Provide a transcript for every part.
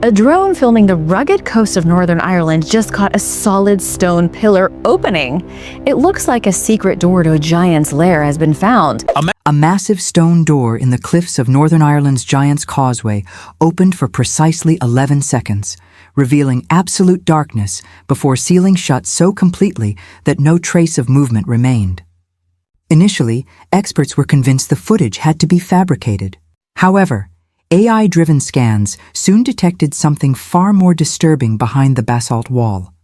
A drone filming the rugged coast of Northern Ireland just caught a solid stone pillar opening. It looks like a secret door to a giant's lair has been found. A massive stone door in the cliffs of Northern Ireland's Giant's Causeway opened for precisely 11 seconds, revealing absolute darkness before sealing shut so completely that no trace of movement remained. Initially, experts were convinced the footage had to be fabricated. However, AI-driven scans soon detected something far more disturbing behind the basalt wall.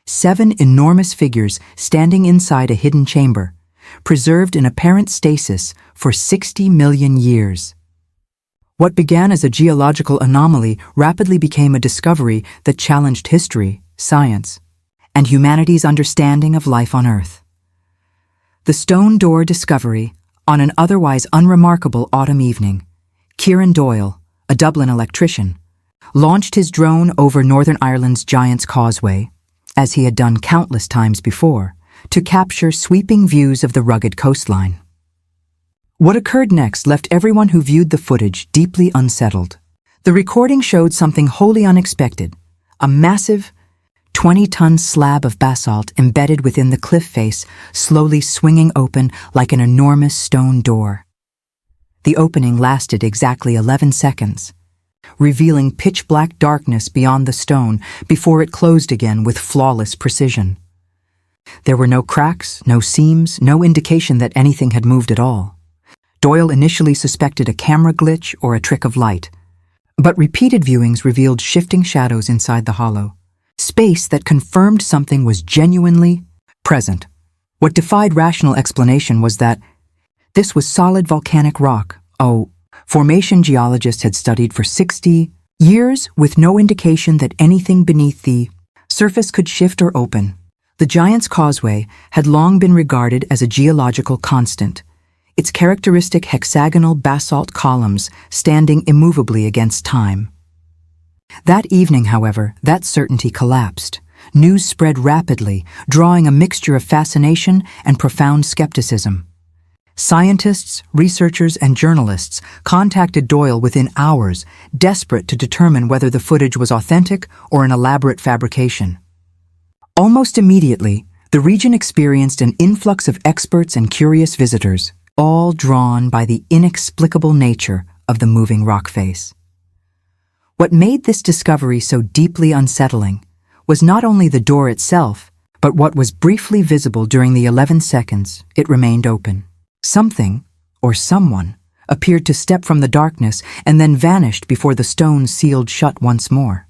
7 enormous figures standing inside a hidden chamber, preserved in apparent stasis for 60 million years. What began as a geological anomaly rapidly became a discovery that challenged history, science, and humanity's understanding of life on Earth. The stone door discovery, on an otherwise unremarkable autumn evening, Kieran Doyle, a Dublin electrician, launched his drone over Northern Ireland's Giant's Causeway, as he had done countless times before, to capture sweeping views of the rugged coastline. What occurred next left everyone who viewed the footage deeply unsettled. The recording showed something wholly unexpected: a massive, 20-ton slab of basalt embedded within the cliff face, slowly swinging open like an enormous stone door. The opening lasted exactly 11 seconds, revealing pitch-black darkness beyond the stone before it closed again with flawless precision. There were no cracks, no seams, no indication that anything had moved at all. Doyle initially suspected a camera glitch or a trick of light, but repeated viewings revealed shifting shadows inside the hollow, space that confirmed something was genuinely present. What defied rational explanation was that this was solid volcanic rock, formation geologists had studied for 60 years with no indication that anything beneath the surface could shift or open. The Giant's Causeway had long been regarded as a geological constant, its characteristic hexagonal basalt columns standing immovably against time. That evening, however, that certainty collapsed. News spread rapidly, drawing a mixture of fascination and profound skepticism. Scientists, researchers, and journalists contacted Doyle within hours, desperate to determine whether the footage was authentic or an elaborate fabrication. Almost immediately, the region experienced an influx of experts and curious visitors, all drawn by the inexplicable nature of the moving rock face. What made this discovery so deeply unsettling was not only the door itself, but what was briefly visible during the 11 seconds it remained open. Something, or someone, appeared to step from the darkness and then vanished before the stone sealed shut once more.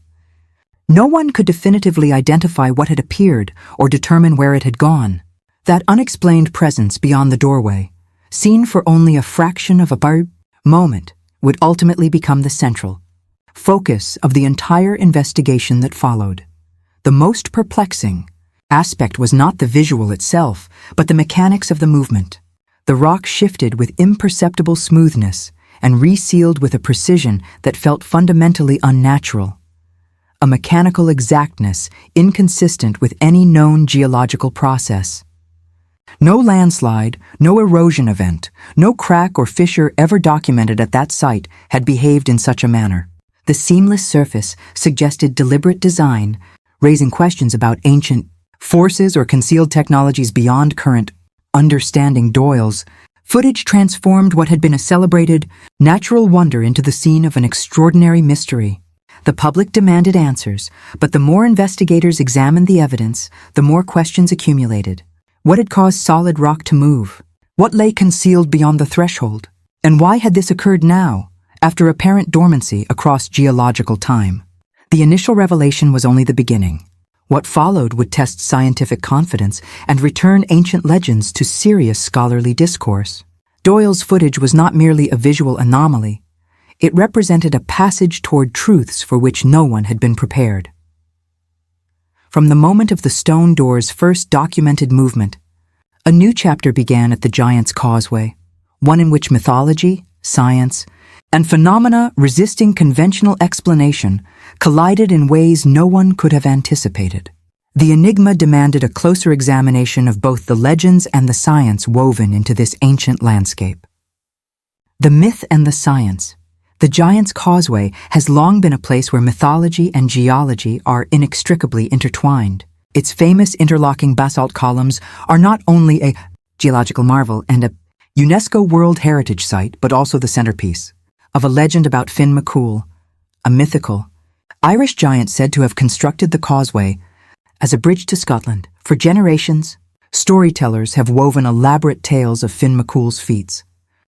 No one could definitively identify what had appeared or determine where it had gone. That unexplained presence beyond the doorway, seen for only a fraction of a moment, would ultimately become the central focus of the entire investigation that followed. The most perplexing aspect was not the visual itself, but the mechanics of the movement. The rock shifted with imperceptible smoothness and resealed with a precision that felt fundamentally unnatural. A mechanical exactness inconsistent with any known geological process. No landslide, no erosion event, no crack or fissure ever documented at that site had behaved in such a manner. The seamless surface suggested deliberate design, raising questions about ancient forces or concealed technologies beyond current understanding. Doyle's footage transformed what had been a celebrated natural wonder into the scene of an extraordinary mystery. The public demanded answers, but the more investigators examined the evidence, the more questions accumulated. What had caused solid rock to move? What lay concealed beyond the threshold? And why had this occurred now, after apparent dormancy across geological time? The initial revelation was only the beginning. What followed would test scientific confidence and return ancient legends to serious scholarly discourse. Doyle's footage was not merely a visual anomaly. It represented a passage toward truths for which no one had been prepared. From the moment of the stone door's first documented movement, a new chapter began at the Giant's Causeway, one in which mythology, science, and phenomena resisting conventional explanation collided in ways no one could have anticipated. The enigma demanded a closer examination of both the legends and the science woven into this ancient landscape. The myth and the science, The Giant's Causeway has long been a place where mythology and geology are inextricably intertwined. Its famous interlocking basalt columns are not only a geological marvel and a UNESCO World Heritage Site, but also the centerpiece of a legend about Finn McCool, a mythical Irish giant said to have constructed the causeway as a bridge to Scotland. For generations, storytellers have woven elaborate tales of Finn McCool's feats,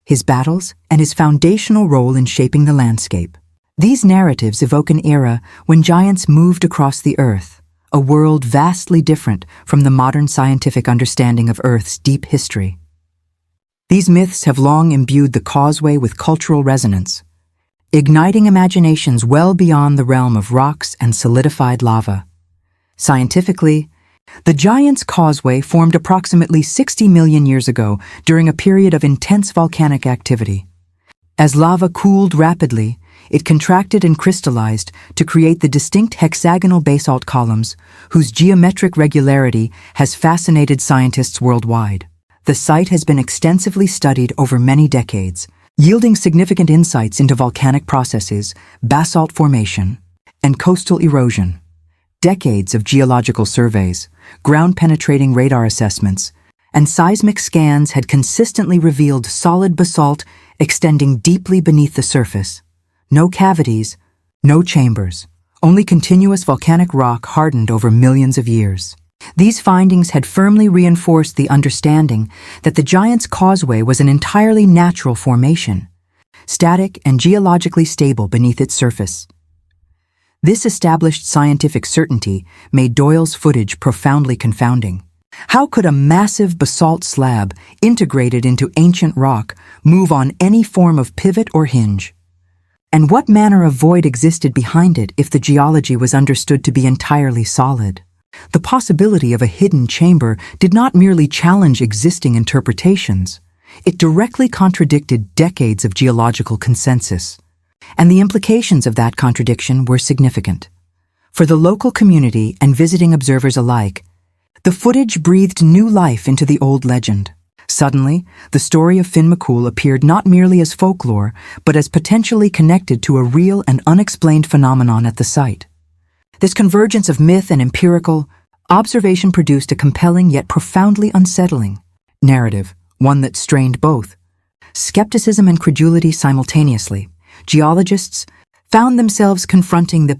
his battles, and his foundational role in shaping the landscape. These narratives evoke an era when giants moved across the earth, a world vastly different from the modern scientific understanding of Earth's deep history. These myths have long imbued the causeway with cultural resonance, igniting imaginations well beyond the realm of rocks and solidified lava. Scientifically, the Giant's Causeway formed approximately 60 million years ago during a period of intense volcanic activity. As lava cooled rapidly, it contracted and crystallized to create the distinct hexagonal basalt columns whose geometric regularity has fascinated scientists worldwide. The site has been extensively studied over many decades, yielding significant insights into volcanic processes, basalt formation, and coastal erosion. Decades of geological surveys, ground-penetrating radar assessments, and seismic scans had consistently revealed solid basalt extending deeply beneath the surface. No cavities, no chambers, only continuous volcanic rock hardened over millions of years. These findings had firmly reinforced the understanding that the Giant's Causeway was an entirely natural formation, static and geologically stable beneath its surface. This established scientific certainty made Doyle's footage profoundly confounding. How could a massive basalt slab, integrated into ancient rock, move on any form of pivot or hinge? And what manner of void existed behind it if the geology was understood to be entirely solid? The possibility of a hidden chamber did not merely challenge existing interpretations. It directly contradicted decades of geological consensus. And the implications of that contradiction were significant. For the local community and visiting observers alike, the footage breathed new life into the old legend. Suddenly, the story of Finn McCool appeared not merely as folklore, but as potentially connected to a real and unexplained phenomenon at the site. This convergence of myth and empirical observation produced a compelling yet profoundly unsettling narrative, one that strained both skepticism and credulity simultaneously. Geologists found themselves confronting the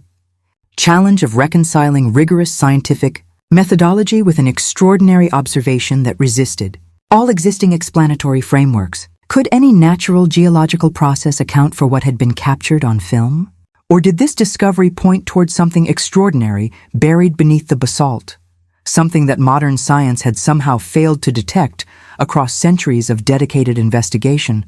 challenge of reconciling rigorous scientific methodology with an extraordinary observation that resisted all existing explanatory frameworks. Could any natural geological process account for what had been captured on film? Or did this discovery point towards something extraordinary buried beneath the basalt, something that modern science had somehow failed to detect across centuries of dedicated investigation?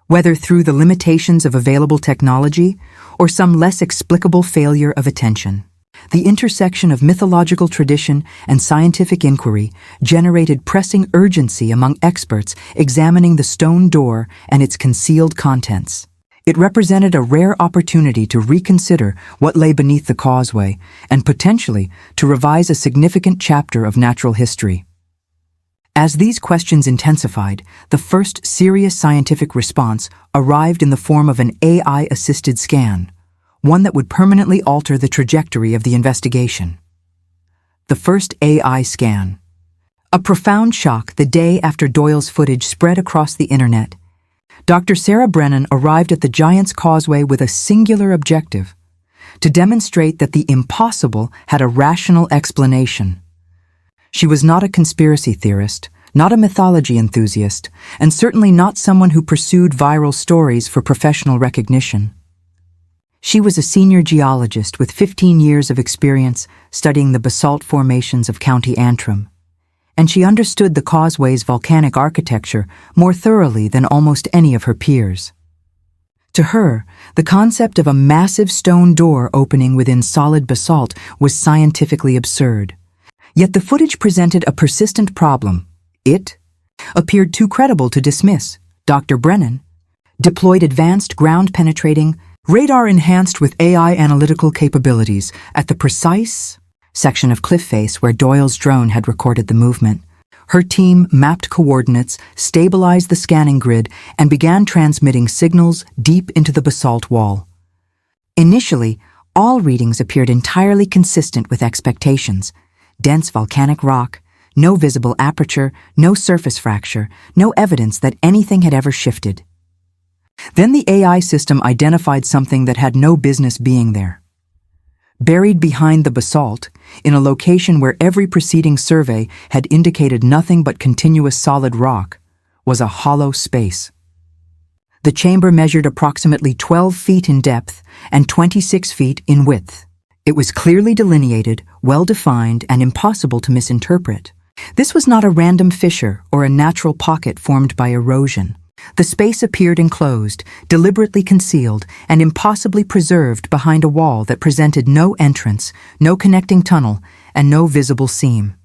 Whether through the limitations of available technology or some less explicable failure of attention, the intersection of mythological tradition and scientific inquiry generated pressing urgency among experts examining the stone door and its concealed contents. It represented a rare opportunity to reconsider what lay beneath the causeway and potentially to revise a significant chapter of natural history. As these questions intensified, the first serious scientific response arrived in the form of an AI-assisted scan, one that would permanently alter the trajectory of the investigation. The first AI scan. A profound shock the day after Doyle's footage spread across the internet. Dr. Sarah Brennan arrived at the Giant's Causeway with a singular objective: to demonstrate that the impossible had a rational explanation. She was not a conspiracy theorist, not a mythology enthusiast, and certainly not someone who pursued viral stories for professional recognition. She was a senior geologist with 15 years of experience studying the basalt formations of County Antrim, and she understood the causeway's volcanic architecture more thoroughly than almost any of her peers. To her, the concept of a massive stone door opening within solid basalt was scientifically absurd. Yet the footage presented a persistent problem. It appeared too credible to dismiss. Dr. Brennan deployed advanced ground-penetrating, radar-enhanced with AI analytical capabilities at the precise section of cliff face where Doyle's drone had recorded the movement. Her team mapped coordinates, stabilized the scanning grid, and began transmitting signals deep into the basalt wall. Initially, all readings appeared entirely consistent with expectations. Dense volcanic rock, no visible aperture, no surface fracture, no evidence that anything had ever shifted. Then the AI system identified something that had no business being there. Buried behind the basalt, in a location where every preceding survey had indicated nothing but continuous solid rock, was a hollow space. The chamber measured approximately 12 feet in depth and 26 feet in width. It was clearly delineated, well-defined, and impossible to misinterpret. This was not a random fissure or a natural pocket formed by erosion. The space appeared enclosed, deliberately concealed, and impossibly preserved behind a wall that presented no entrance, no connecting tunnel, and no visible seam.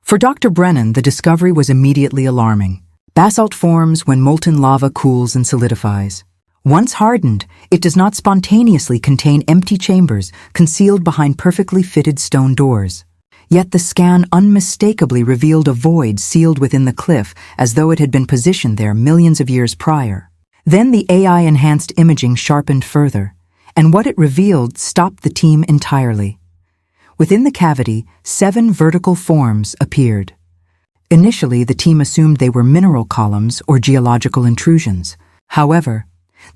For Dr. Brennan, the discovery was immediately alarming. Basalt forms when molten lava cools and solidifies. Once hardened, it does not spontaneously contain empty chambers concealed behind perfectly fitted stone doors. Yet the scan unmistakably revealed a void sealed within the cliff as though it had been positioned there millions of years prior. Then the AI-enhanced imaging sharpened further, and what it revealed stopped the team entirely. Within the cavity, 7 vertical forms appeared. Initially, the team assumed they were mineral columns or geological intrusions. However,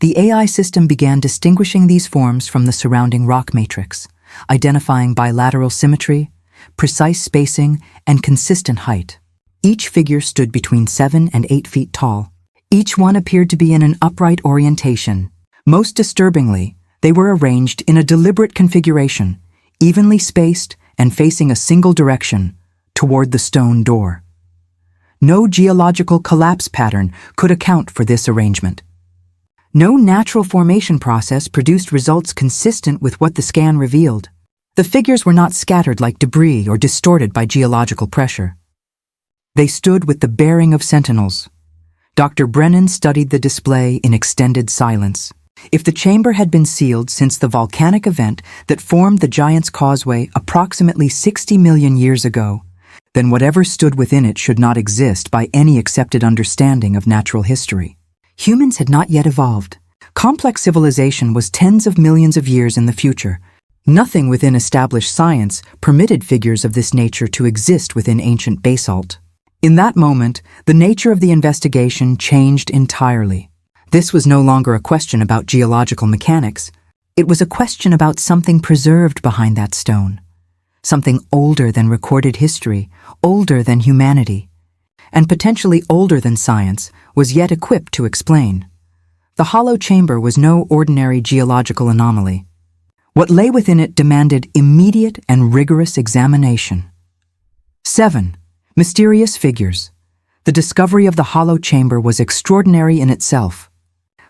the AI system began distinguishing these forms from the surrounding rock matrix, identifying bilateral symmetry, precise spacing, and consistent height. Each figure stood between 7 and 8 feet tall. Each one appeared to be in an upright orientation. Most disturbingly, they were arranged in a deliberate configuration, evenly spaced and facing a single direction, toward the stone door. No geological collapse pattern could account for this arrangement. No natural formation process produced results consistent with what the scan revealed. The figures were not scattered like debris or distorted by geological pressure. They stood with the bearing of sentinels. Dr. Brennan studied the display in extended silence. If the chamber had been sealed since the volcanic event that formed the Giant's Causeway approximately 60 million years ago, then whatever stood within it should not exist by any accepted understanding of natural history. Humans had not yet evolved. Complex civilization was tens of millions of years in the future. Nothing within established science permitted figures of this nature to exist within ancient basalt. In that moment, the nature of the investigation changed entirely. This was no longer a question about geological mechanics. It was a question about something preserved behind that stone. Something older than recorded history, older than humanity, and potentially older than science, was yet equipped to explain. The hollow chamber was no ordinary geological anomaly. What lay within it demanded immediate and rigorous examination. 7. Mysterious figures. The discovery of the hollow chamber was extraordinary in itself.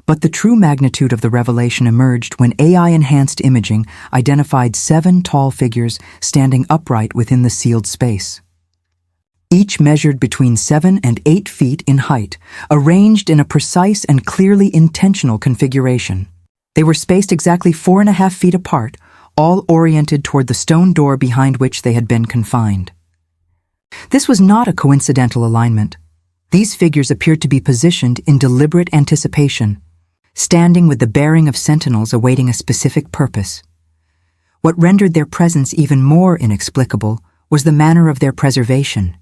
But the true magnitude of the revelation emerged when AI-enhanced imaging identified 7 tall figures standing upright within the sealed space. Each measured between 7 and 8 feet in height, arranged in a precise and clearly intentional configuration. They were spaced exactly 4.5 feet apart, all oriented toward the stone door behind which they had been confined. This was not a coincidental alignment. These figures appeared to be positioned in deliberate anticipation, standing with the bearing of sentinels awaiting a specific purpose. What rendered their presence even more inexplicable was the manner of their preservation.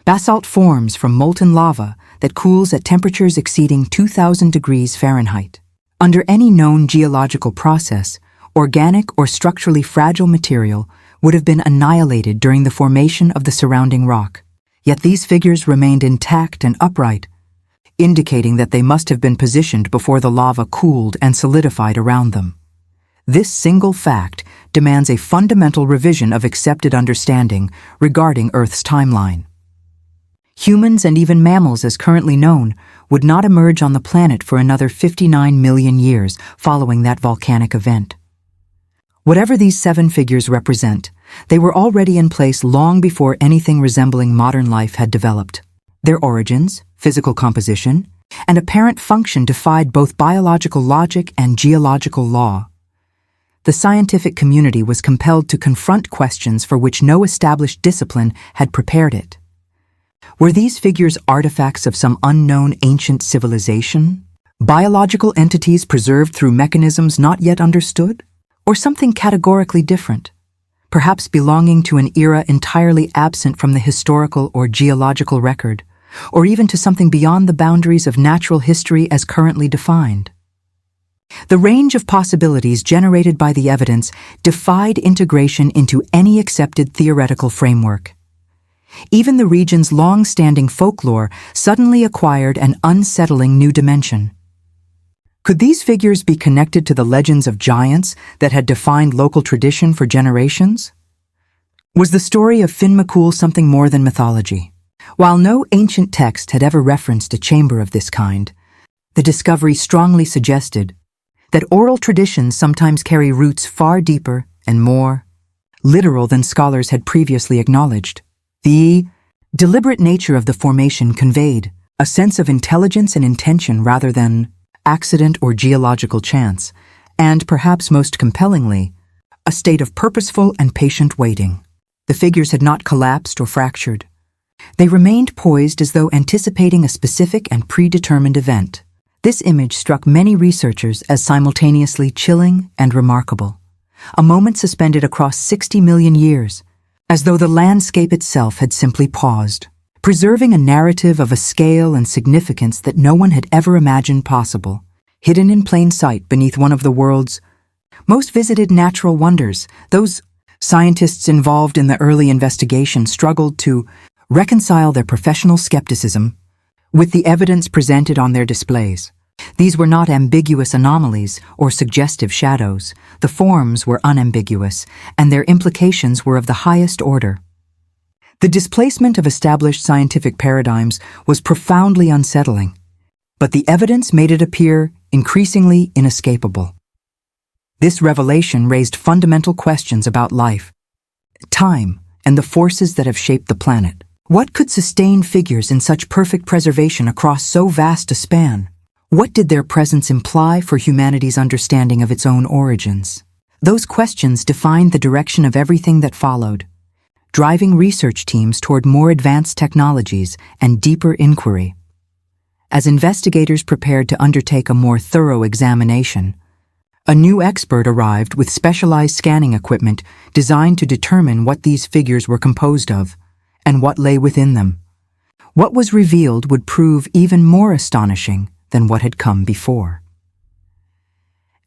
Basalt forms from molten lava that cools at temperatures exceeding 2,000 degrees Fahrenheit. Under any known geological process, organic or structurally fragile material would have been annihilated during the formation of the surrounding rock. Yet these figures remained intact and upright, indicating that they must have been positioned before the lava cooled and solidified around them. This single fact demands a fundamental revision of accepted understanding regarding Earth's timeline. Humans and even mammals as currently known would not emerge on the planet for another 59 million years following that volcanic event. Whatever these 7 figures represent, they were already in place long before anything resembling modern life had developed. Their origins, physical composition, and apparent function defied both biological logic and geological law. The scientific community was compelled to confront questions for which no established discipline had prepared it. Were these figures artifacts of some unknown ancient civilization? Biological entities preserved through mechanisms not yet understood? Or something categorically different, perhaps belonging to an era entirely absent from the historical or geological record, or even to something beyond the boundaries of natural history as currently defined? The range of possibilities generated by the evidence defied integration into any accepted theoretical framework. Even the region's long-standing folklore suddenly acquired an unsettling new dimension. Could these figures be connected to the legends of giants that had defined local tradition for generations? Was the story of Finn McCool something more than mythology? While no ancient text had ever referenced a chamber of this kind, the discovery strongly suggested that oral traditions sometimes carry roots far deeper and more literal than scholars had previously acknowledged. The deliberate nature of the formation conveyed a sense of intelligence and intention rather than accident or geological chance, and perhaps most compellingly, a state of purposeful and patient waiting. The figures had not collapsed or fractured. They remained poised as though anticipating a specific and predetermined event. This image struck many researchers as simultaneously chilling and remarkable, a moment suspended across 60 million years, as though the landscape itself had simply paused, preserving a narrative of a scale and significance that no one had ever imagined possible, hidden in plain sight beneath one of the world's most visited natural wonders. Those scientists involved in the early investigation struggled to reconcile their professional skepticism with the evidence presented on their displays. These were not ambiguous anomalies or suggestive shadows. The forms were unambiguous, and their implications were of the highest order. The displacement of established scientific paradigms was profoundly unsettling, but the evidence made it appear increasingly inescapable. This revelation raised fundamental questions about life, time, and the forces that have shaped the planet. What could sustain figures in such perfect preservation across so vast a span? What did their presence imply for humanity's understanding of its own origins? Those questions defined the direction of everything that followed, driving research teams toward more advanced technologies and deeper inquiry. As investigators prepared to undertake a more thorough examination, a new expert arrived with specialized scanning equipment designed to determine what these figures were composed of and what lay within them. What was revealed would prove even more astonishing than what had come before.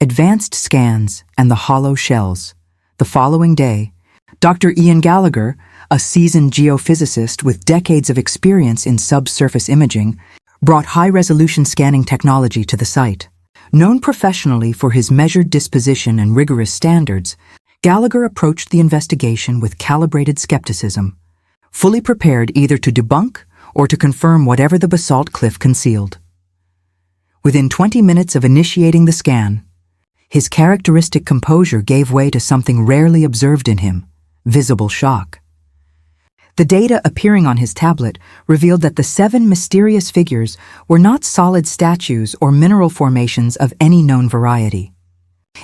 Advanced scans and the hollow shells. The following day, Dr. Ian Gallagher, a seasoned geophysicist with decades of experience in subsurface imaging, brought high-resolution scanning technology to the site. Known professionally for his measured disposition and rigorous standards, Gallagher approached the investigation with calibrated skepticism, fully prepared either to debunk or to confirm whatever the basalt cliff concealed. Within 20 minutes of initiating the scan, his characteristic composure gave way to something rarely observed in him: visible shock. The data appearing on his tablet revealed that the 7 mysterious figures were not solid statues or mineral formations of any known variety.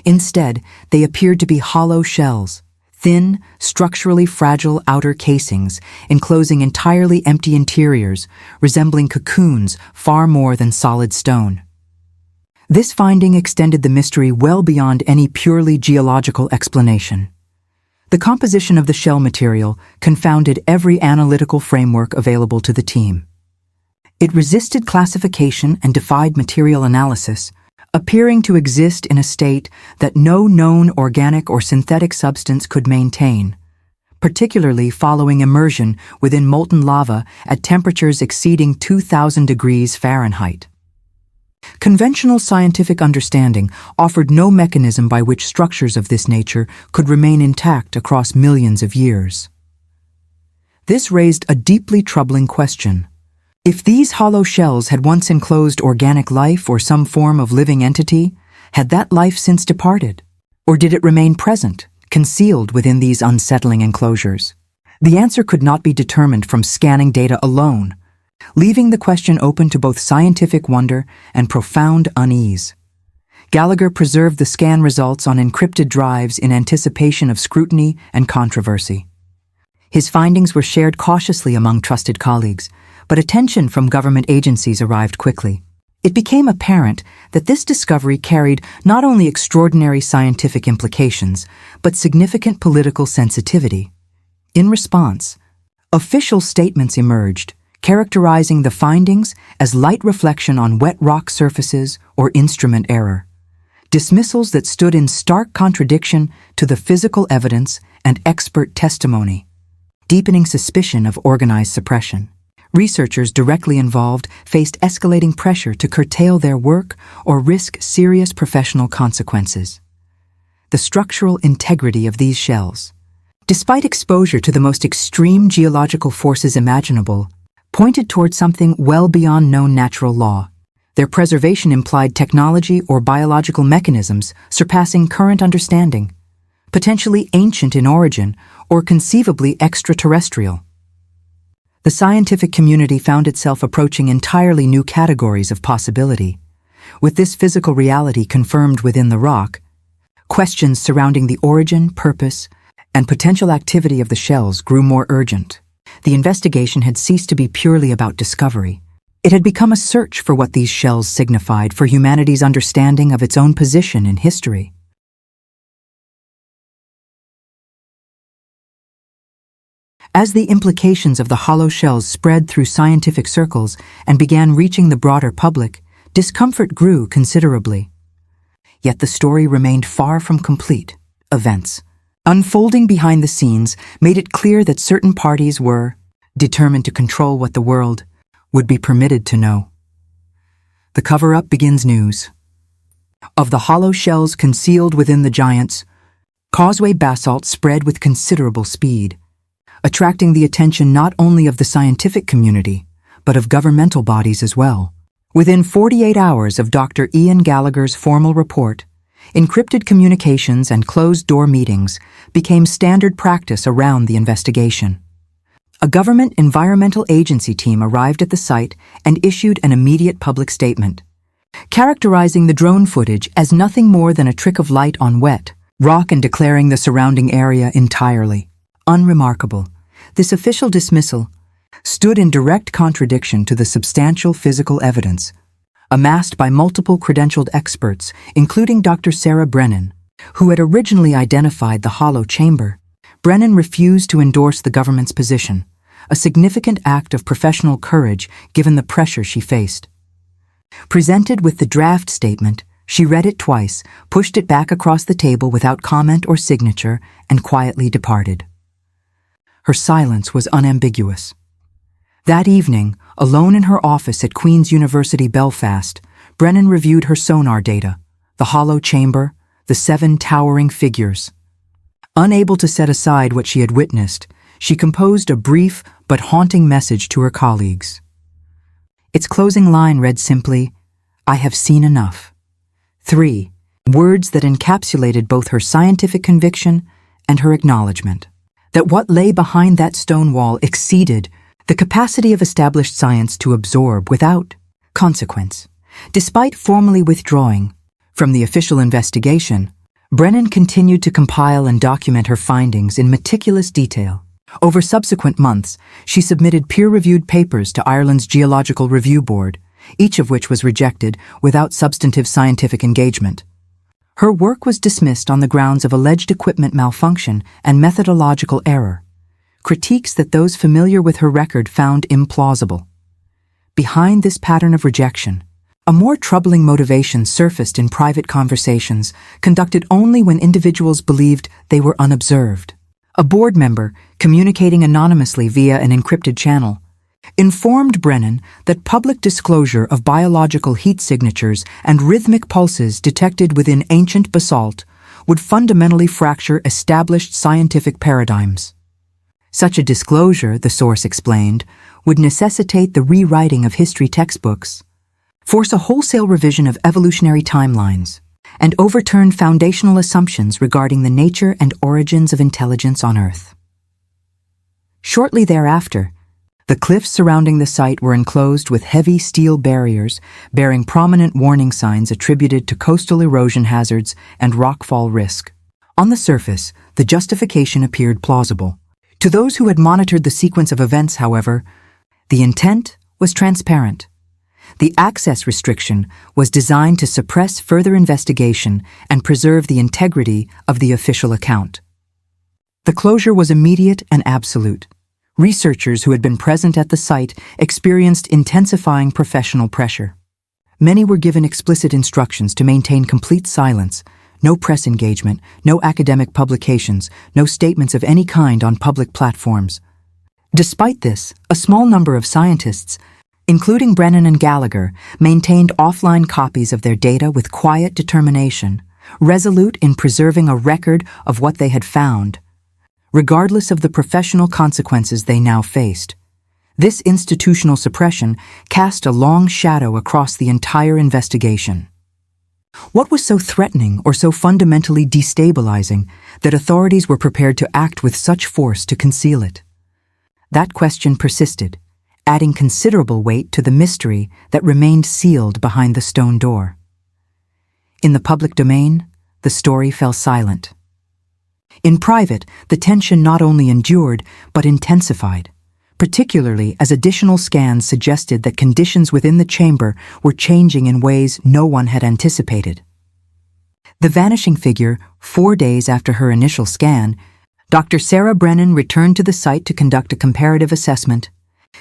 Instead, they appeared to be hollow shells, thin, structurally fragile outer casings enclosing entirely empty interiors, resembling cocoons far more than solid stone. This finding extended the mystery well beyond any purely geological explanation. The composition of the shell material confounded every analytical framework available to the team. It resisted classification and defied material analysis, appearing to exist in a state that no known organic or synthetic substance could maintain, particularly following immersion within molten lava at temperatures exceeding 2,000 degrees Fahrenheit. Conventional scientific understanding offered no mechanism by which structures of this nature could remain intact across millions of years. This raised a deeply troubling question. If these hollow shells had once enclosed organic life or some form of living entity, had that life since departed? Or did it remain present, concealed within these unsettling enclosures? The answer could not be determined from scanning data alone, leaving the question open to both scientific wonder and profound unease. Gallagher preserved the scan results on encrypted drives in anticipation of scrutiny and controversy. His findings were shared cautiously among trusted colleagues, but attention from government agencies arrived quickly. It became apparent that this discovery carried not only extraordinary scientific implications, but significant political sensitivity. In response, official statements emerged, characterizing the findings as light reflection on wet rock surfaces or instrument error. Dismissals that stood in stark contradiction to the physical evidence and expert testimony, deepening suspicion of organized suppression. Researchers directly involved faced escalating pressure to curtail their work or risk serious professional consequences. The structural integrity of these shells, despite exposure to the most extreme geological forces imaginable, pointed toward something well beyond known natural law. Their preservation implied technology or biological mechanisms surpassing current understanding, potentially ancient in origin or conceivably extraterrestrial. The scientific community found itself approaching entirely new categories of possibility. With this physical reality confirmed within the rock, questions surrounding the origin, purpose, and potential activity of the shells grew more urgent. The investigation had ceased to be purely about discovery. It had become a search for what these shells signified for humanity's understanding of its own position in history. As the implications of the hollow shells spread through scientific circles and began reaching the broader public, discomfort grew considerably. Yet the story remained far from complete. Events, unfolding behind the scenes, made it clear that certain parties were determined to control what the world would be permitted to know. The cover-up begins news of the hollow shells concealed within the giants. Causeway basalt spread with considerable speed, attracting the attention not only of the scientific community, but of governmental bodies as well. Within 48 hours of Dr. Ian Gallagher's formal report, encrypted communications and closed-door meetings became standard practice around the investigation. A government environmental agency team arrived at the site and issued an immediate public statement, characterizing the drone footage as nothing more than a trick of light on wet rock and declaring the surrounding area entirely unremarkable. This official dismissal stood in direct contradiction to the substantial physical evidence amassed by multiple credentialed experts, including Dr. Sarah Brennan, who had originally identified the hollow chamber. Brennan refused to endorse the government's position, a significant act of professional courage given the pressure she faced. Presented with the draft statement, she read it twice, pushed it back across the table without comment or signature, and quietly departed. Her silence was unambiguous. That evening, alone in her office at Queen's University Belfast, Brennan reviewed her sonar data, the hollow chamber, the 7 towering figures. Unable to set aside what she had witnessed, she composed a brief but haunting message to her colleagues. Its closing line read simply, "I have seen enough." 3 words that encapsulated both her scientific conviction and her acknowledgement that what lay behind that stone wall exceeded the capacity of established science to absorb without consequence. Despite formally withdrawing from the official investigation, Brennan continued to compile and document her findings in meticulous detail. Over subsequent months, she submitted peer-reviewed papers to Ireland's Geological Review Board, each of which was rejected without substantive scientific engagement. Her work was dismissed on the grounds of alleged equipment malfunction and methodological error, critiques that those familiar with her record found implausible. Behind this pattern of rejection, a more troubling motivation surfaced in private conversations conducted only when individuals believed they were unobserved. A board member, communicating anonymously via an encrypted channel, informed Brennan that public disclosure of biological heat signatures and rhythmic pulses detected within ancient basalt would fundamentally fracture established scientific paradigms. Such a disclosure, the source explained, would necessitate the rewriting of history textbooks, force a wholesale revision of evolutionary timelines, and overturn foundational assumptions regarding the nature and origins of intelligence on Earth. Shortly thereafter, the cliffs surrounding the site were enclosed with heavy steel barriers bearing prominent warning signs attributed to coastal erosion hazards and rockfall risk. On the surface, the justification appeared plausible. To those who had monitored the sequence of events, however, the intent was transparent. The access restriction was designed to suppress further investigation and preserve the integrity of the official account. The closure was immediate and absolute. Researchers who had been present at the site experienced intensifying professional pressure. Many were given explicit instructions to maintain complete silence, no press engagement, no academic publications, no statements of any kind on public platforms. Despite this, a small number of scientists, including Brennan and Gallagher, maintained offline copies of their data with quiet determination, resolute in preserving a record of what they had found, regardless of the professional consequences they now faced. This institutional suppression cast a long shadow across the entire investigation. What was so threatening or so fundamentally destabilizing that authorities were prepared to act with such force to conceal it? That question persisted, adding considerable weight to the mystery that remained sealed behind the stone door. In the public domain, the story fell silent. In private, the tension not only endured, but intensified, particularly as additional scans suggested that conditions within the chamber were changing in ways no one had anticipated. The vanishing figure, 4 days after her initial scan, Dr. Sarah Brennan returned to the site to conduct a comparative assessment,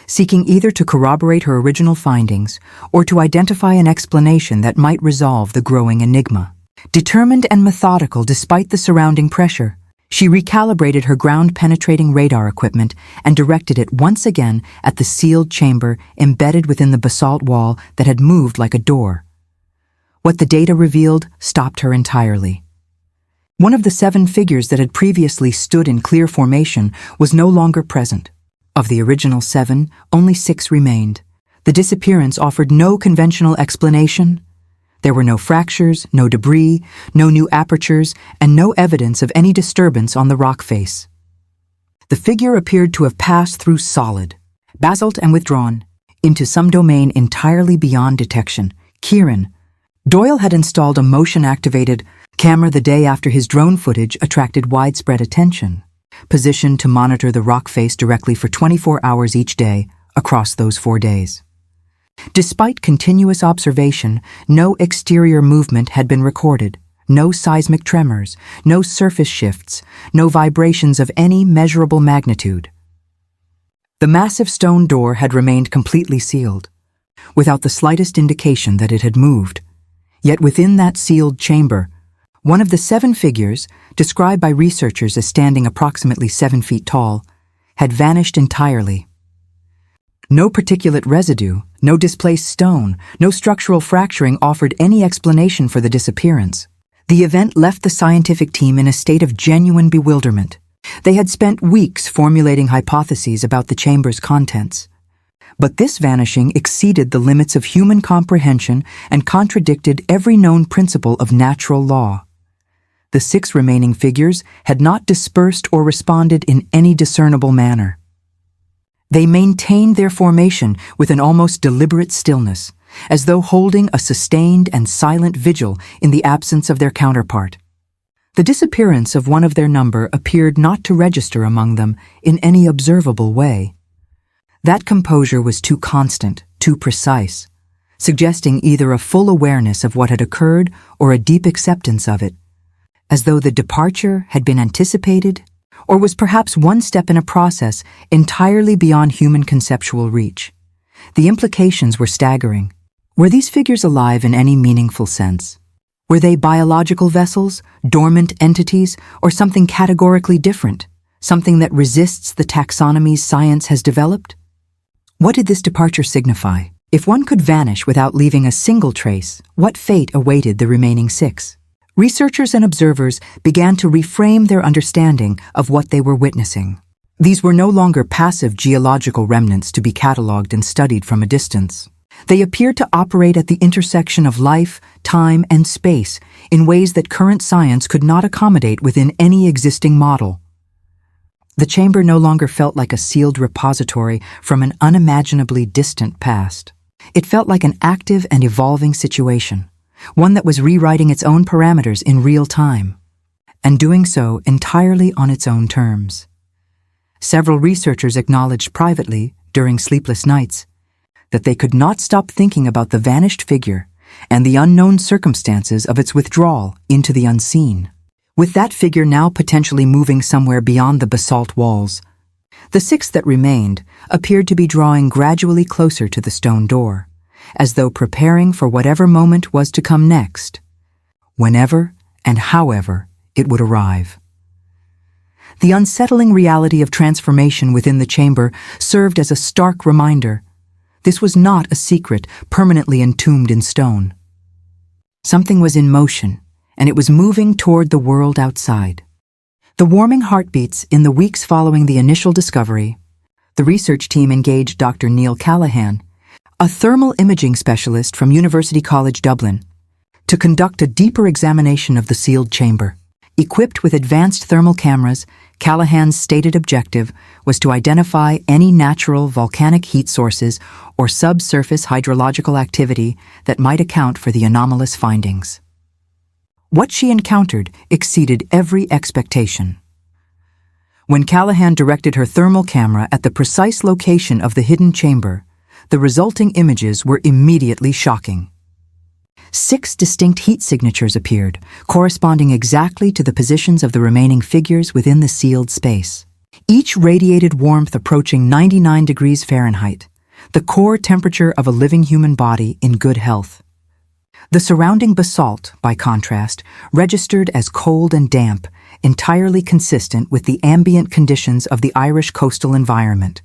seeking either to corroborate her original findings or to identify an explanation that might resolve the growing enigma. Determined and methodical despite the surrounding pressure, she recalibrated her ground-penetrating radar equipment and directed it once again at the sealed chamber embedded within the basalt wall that had moved like a door. What the data revealed stopped her entirely. One of the 7 figures that had previously stood in clear formation was no longer present. Of the original 7, only 6 remained. The disappearance offered no conventional explanation. There were no fractures, no debris, no new apertures, and no evidence of any disturbance on the rock face. The figure appeared to have passed through solid, basalt and withdrawn, into some domain entirely beyond detection. Kieran. Doyle had installed a motion-activated camera the day after his drone footage attracted widespread attention, positioned to monitor the rock face directly for 24 hours each day across those 4 days. Despite continuous observation, no exterior movement had been recorded, no seismic tremors, no surface shifts, no vibrations of any measurable magnitude. The massive stone door had remained completely sealed, without the slightest indication that it had moved. Yet within that sealed chamber, one of the 7 figures, described by researchers as standing approximately 7 feet tall, had vanished entirely. No particulate residue, no displaced stone, no structural fracturing offered any explanation for the disappearance. The event left the scientific team in a state of genuine bewilderment. They had spent weeks formulating hypotheses about the chamber's contents. But this vanishing exceeded the limits of human comprehension and contradicted every known principle of natural law. The 6 remaining figures had not dispersed or responded in any discernible manner. They maintained their formation with an almost deliberate stillness, as though holding a sustained and silent vigil in the absence of their counterpart. The disappearance of one of their number appeared not to register among them in any observable way. That composure was too constant, too precise, suggesting either a full awareness of what had occurred or a deep acceptance of it, as though the departure had been anticipated or was perhaps one step in a process entirely beyond human conceptual reach. The implications were staggering. Were these figures alive in any meaningful sense? Were they biological vessels, dormant entities, or something categorically different, something that resists the taxonomies science has developed? What did this departure signify? If one could vanish without leaving a single trace, what fate awaited the remaining 6? Researchers and observers began to reframe their understanding of what they were witnessing. These were no longer passive geological remnants to be catalogued and studied from a distance. They appeared to operate at the intersection of life, time, and space in ways that current science could not accommodate within any existing model. The chamber no longer felt like a sealed repository from an unimaginably distant past. It felt like an active and evolving situation, one that was rewriting its own parameters in real time, and doing so entirely on its own terms. Several researchers acknowledged privately, during sleepless nights, that they could not stop thinking about the vanished figure and the unknown circumstances of its withdrawal into the unseen. With that figure now potentially moving somewhere beyond the basalt walls, the six that remained appeared to be drawing gradually closer to the stone door, as though preparing for whatever moment was to come next, whenever and however it would arrive. The unsettling reality of transformation within the chamber served as a stark reminder. This was not a secret permanently entombed in stone. Something was in motion, and it was moving toward the world outside. The warming heartbeats in the weeks following the initial discovery, the research team engaged Dr. Neil Callahan, a thermal imaging specialist from University College Dublin, to conduct a deeper examination of the sealed chamber. Equipped with advanced thermal cameras, Callahan's stated objective was to identify any natural volcanic heat sources or subsurface hydrological activity that might account for the anomalous findings. What she encountered exceeded every expectation. When Callahan directed her thermal camera at the precise location of the hidden chamber, the resulting images were immediately shocking. 6 distinct heat signatures appeared, corresponding exactly to the positions of the remaining figures within the sealed space. Each radiated warmth approaching 99 degrees Fahrenheit, the core temperature of a living human body in good health. The surrounding basalt, by contrast, registered as cold and damp, entirely consistent with the ambient conditions of the Irish coastal environment.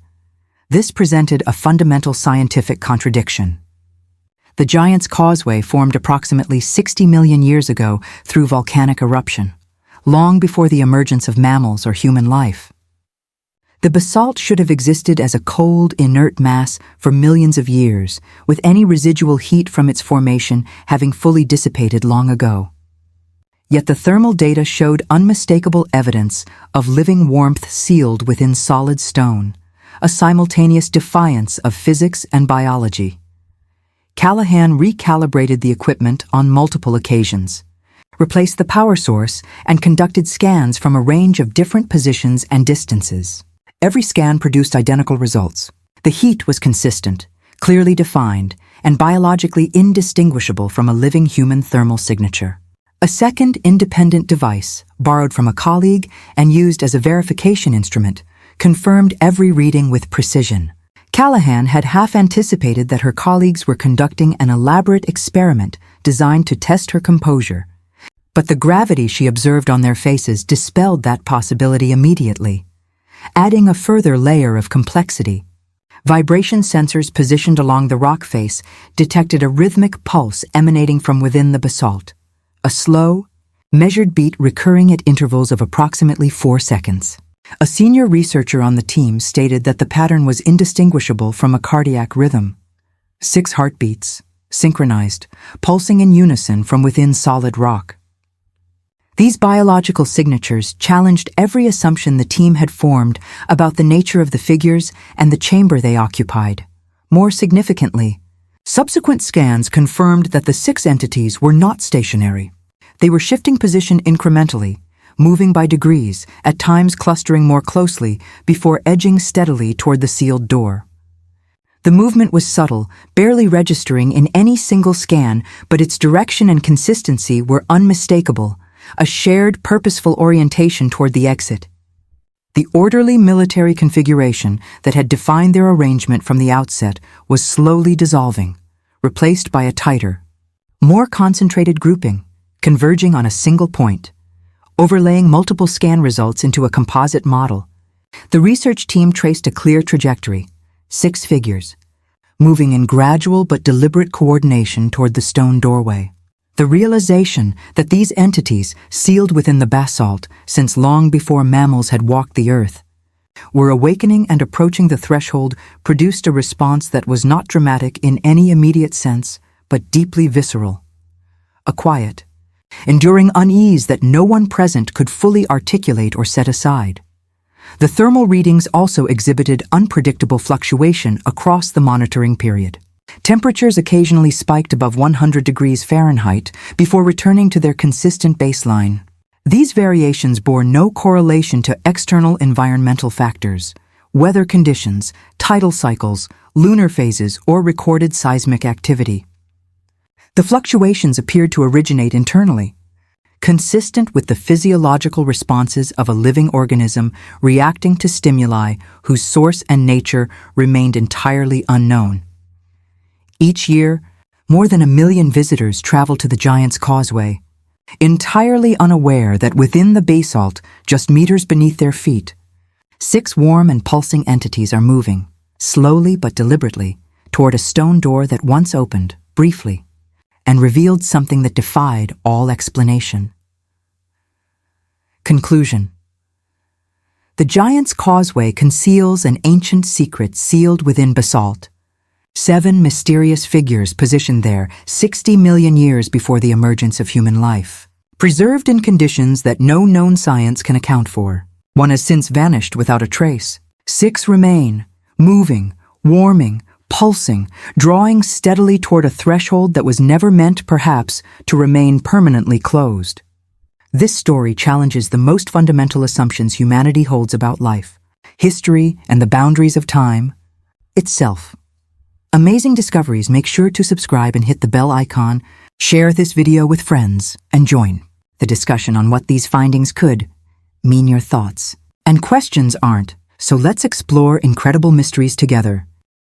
This presented a fundamental scientific contradiction. The Giant's Causeway formed approximately 60 million years ago through volcanic eruption, long before the emergence of mammals or human life. The basalt should have existed as a cold, inert mass for millions of years, with any residual heat from its formation having fully dissipated long ago. Yet the thermal data showed unmistakable evidence of living warmth sealed within solid stone, a simultaneous defiance of physics and biology. Callahan recalibrated the equipment on multiple occasions, replaced the power source, and conducted scans from a range of different positions and distances. Every scan produced identical results. The heat was consistent, clearly defined, and biologically indistinguishable from a living human thermal signature. A second independent device, borrowed from a colleague and used as a verification instrument, confirmed every reading with precision. Callahan had half anticipated that her colleagues were conducting an elaborate experiment designed to test her composure, but the gravity she observed on their faces dispelled that possibility immediately, adding a further layer of complexity. Vibration sensors positioned along the rock face detected a rhythmic pulse emanating from within the basalt, a slow, measured beat recurring at intervals of approximately 4 seconds. A senior researcher on the team stated that the pattern was indistinguishable from a cardiac rhythm. 6 heartbeats, synchronized, pulsing in unison from within solid rock. These biological signatures challenged every assumption the team had formed about the nature of the figures and the chamber they occupied. More significantly, subsequent scans confirmed that the 6 entities were not stationary. They were shifting position incrementally, moving by degrees, at times clustering more closely before edging steadily toward the sealed door. The movement was subtle, barely registering in any single scan, but its direction and consistency were unmistakable, a shared, purposeful orientation toward the exit. The orderly military configuration that had defined their arrangement from the outset was slowly dissolving, replaced by a tighter, more concentrated grouping, converging on a single point, overlaying multiple scan results into a composite model. The research team traced a clear trajectory, 6 figures, moving in gradual but deliberate coordination toward the stone doorway. The realization that these entities, sealed within the basalt since long before mammals had walked the earth, were awakening and approaching the threshold produced a response that was not dramatic in any immediate sense, but deeply visceral. A quiet, enduring unease that no one present could fully articulate or set aside. The thermal readings also exhibited unpredictable fluctuation across the monitoring period. Temperatures occasionally spiked above 100 degrees Fahrenheit before returning to their consistent baseline. These variations bore no correlation to external environmental factors, weather conditions, tidal cycles, lunar phases, or recorded seismic activity. The fluctuations appeared to originate internally, consistent with the physiological responses of a living organism reacting to stimuli whose source and nature remained entirely unknown. Each year, more than 1 million visitors travel to the Giant's Causeway, entirely unaware that within the basalt, just meters beneath their feet, 6 warm and pulsing entities are moving, slowly but deliberately, toward a stone door that once opened, briefly, and revealed something that defied all explanation. Conclusion. The Giant's Causeway conceals an ancient secret sealed within basalt. 7 mysterious figures positioned there 60 million years before the emergence of human life, preserved in conditions that no known science can account for. 1 has since vanished without a trace. 6 remain, moving, warming, pulsing, drawing steadily toward a threshold that was never meant, perhaps, to remain permanently closed. This story challenges the most fundamental assumptions humanity holds about life, history, and the boundaries of time itself. Amazing discoveries. Make sure to subscribe and hit the bell icon, share this video with friends, and join the discussion on what these findings could mean. Your thoughts and questions aren't, so let's explore incredible mysteries together.